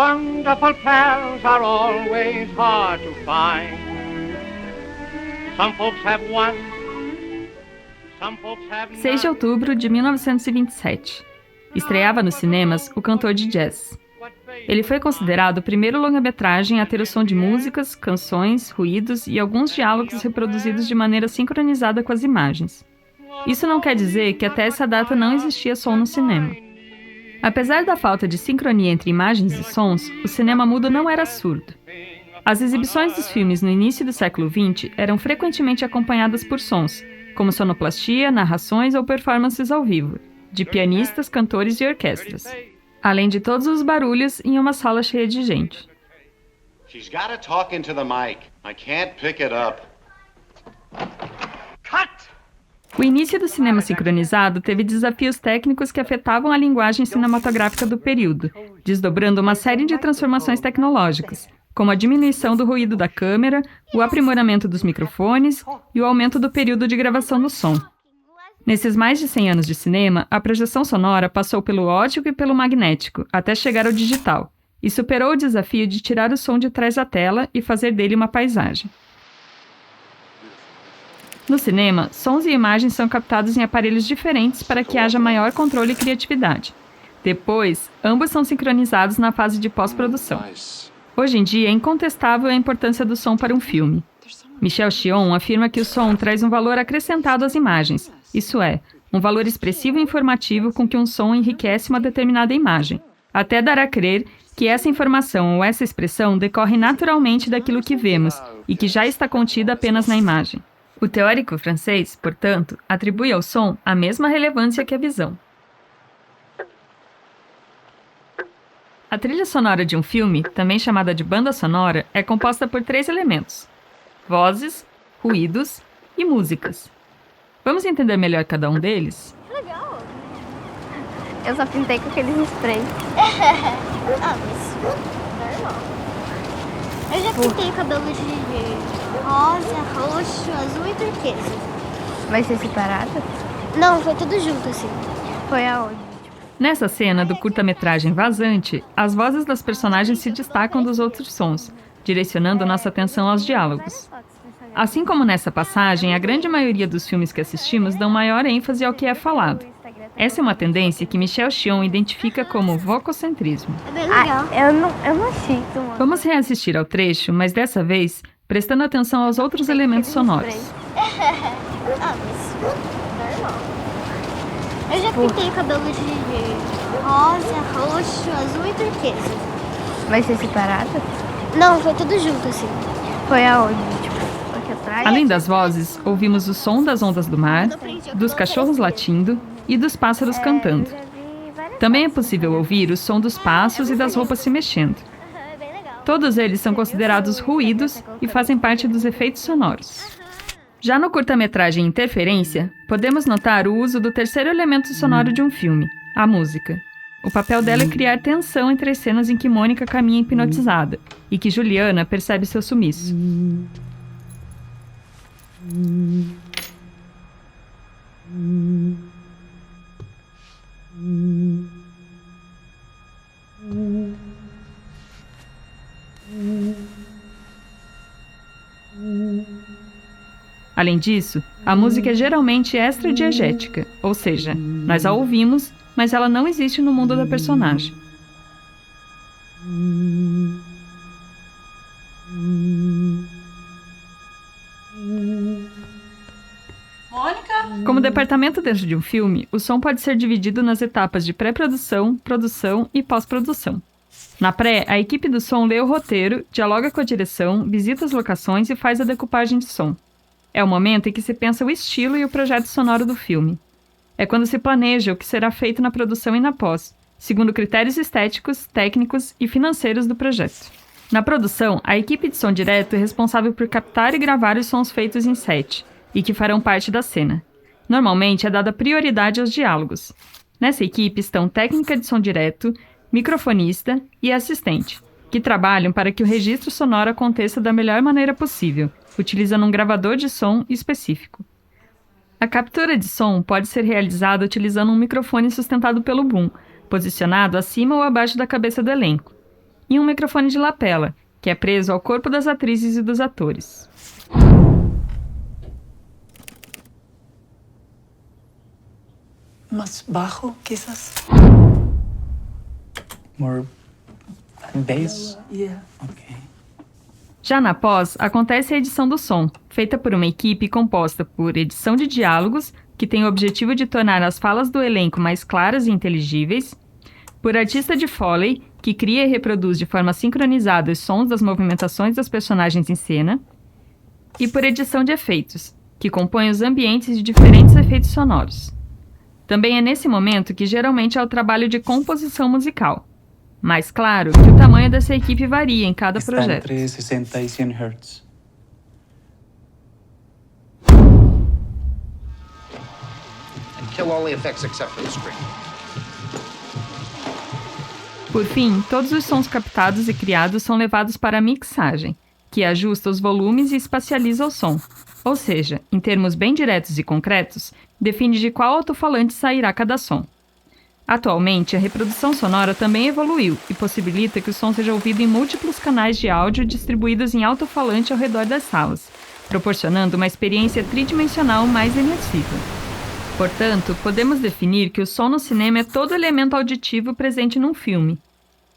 Wonderful pals are always hard to find. Some folks have one, some folks have 6 de outubro de 1927. Estreava nos cinemas O Cantor de Jazz. Ele foi considerado o primeiro longa-metragem a ter o som de músicas, canções, ruídos e alguns diálogos reproduzidos de maneira sincronizada com as imagens. Isso não quer dizer que até essa data não existia som no cinema. Apesar da falta de sincronia entre imagens e sons, o cinema mudo não era surdo. As exibições dos filmes no início do século XX eram frequentemente acompanhadas por sons, como sonoplastia, narrações ou performances ao vivo, de pianistas, cantores e orquestras, além de todos os barulhos em uma sala cheia de gente. She's gotta talk into the mic. I can't pick it up. Cut! O início do cinema sincronizado teve desafios técnicos que afetavam a linguagem cinematográfica do período, desdobrando uma série de transformações tecnológicas, como a diminuição do ruído da câmera, o aprimoramento dos microfones e o aumento do período de gravação do som. Nesses mais de 100 anos de cinema, a projeção sonora passou pelo óptico e pelo magnético, até chegar ao digital, e superou o desafio de tirar o som de trás da tela e fazer dele uma paisagem. No cinema, sons e imagens são captados em aparelhos diferentes para que haja maior controle e criatividade. Depois, ambos são sincronizados na fase de pós-produção. Hoje em dia, é incontestável a importância do som para um filme. Michel Chion afirma que o som traz um valor acrescentado às imagens, isso é, um valor expressivo e informativo com que um som enriquece uma determinada imagem, até dar a crer que essa informação ou essa expressão decorre naturalmente daquilo que vemos e que já está contida apenas na imagem. O teórico francês, portanto, atribui ao som a mesma relevância que a visão. A trilha sonora de um filme, também chamada de banda sonora, é composta por 3 elementos: vozes, ruídos e músicas. Vamos entender melhor cada um deles? Legal! Eu só pintei com aqueles sprays. Mas normal. Eu já pintei o cabelo de rosa, roxo, azul e turquesa. Vai ser separado? Não, foi tudo junto assim. Foi aonde? Nessa cena do curta-metragem Vazante, as vozes das personagens se destacam dos outros sons, direcionando nossa atenção aos diálogos. Assim como nessa passagem, a grande maioria dos filmes que assistimos dão maior ênfase ao que é falado. Essa é uma tendência que Michel Chion identifica como vococentrismo. É bem legal. Eu não sinto, mano. Vamos reassistir ao trecho, mas dessa vez prestando atenção aos outros elementos sonoros. Mas normal. Eu já pintei o cabelo de rosa, roxo, azul e turquesa. Vai ser separado? Não, foi tudo junto assim. Foi aonde? Aqui atrás? Além das vozes, ouvimos o som das ondas do mar, dos cachorros latindo e dos pássaros cantando. Também é possível ouvir o som dos passos e das roupas se mexendo. Todos eles são considerados ruídos e fazem parte dos efeitos sonoros. Já no curta-metragem Interferência, podemos notar o uso do terceiro elemento sonoro de um filme, a música. O papel dela é criar tensão entre as cenas em que Mônica caminha hipnotizada e que Juliana percebe seu sumiço. Além disso, a música é geralmente extradiegética, ou seja, nós a ouvimos, mas ela não existe no mundo da personagem. Mônica? Como departamento dentro de um filme, o som pode ser dividido nas etapas de pré-produção, produção e pós-produção. Na pré, a equipe do som lê o roteiro, dialoga com a direção, visita as locações e faz a decupagem de som. É o momento em que se pensa o estilo e o projeto sonoro do filme. É quando se planeja o que será feito na produção e na pós, segundo critérios estéticos, técnicos e financeiros do projeto. Na produção, a equipe de som direto é responsável por captar e gravar os sons feitos em set, e que farão parte da cena. Normalmente é dada prioridade aos diálogos. Nessa equipe estão técnica de som direto, microfonista e assistente, que trabalham para que o registro sonoro aconteça da melhor maneira possível, utilizando um gravador de som específico. A captura de som pode ser realizada utilizando um microfone sustentado pelo boom, posicionado acima ou abaixo da cabeça do elenco. e um microfone de lapela, que é preso ao corpo das atrizes e dos atores. Más bajo, quizás. More bass? Yeah. Okay. Já na pós, acontece a edição do som, feita por uma equipe composta por edição de diálogos, que tem o objetivo de tornar as falas do elenco mais claras e inteligíveis, por artista de Foley, que cria e reproduz de forma sincronizada os sons das movimentações das personagens em cena, e por edição de efeitos, que compõe os ambientes de diferentes efeitos sonoros. Também é nesse momento que geralmente há o trabalho de composição musical. Mas claro que o tamanho dessa equipe varia em cada Está projeto. entre 60 e 100 Hz. And kill all the effects except for the screen. Por fim, todos os sons captados e criados são levados para a mixagem, que ajusta os volumes e espacializa o som. Ou seja, em termos bem diretos e concretos, define de qual alto-falante sairá cada som. Atualmente, a reprodução sonora também evoluiu e possibilita que o som seja ouvido em múltiplos canais de áudio distribuídos em alto-falante ao redor das salas, proporcionando uma experiência tridimensional mais imersiva. Portanto, podemos definir que o som no cinema é todo elemento auditivo presente num filme.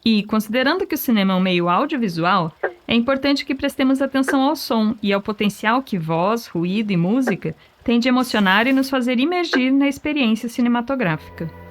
E, considerando que o cinema é um meio audiovisual, é importante que prestemos atenção ao som e ao potencial que voz, ruído e música têm de emocionar e nos fazer imergir na experiência cinematográfica.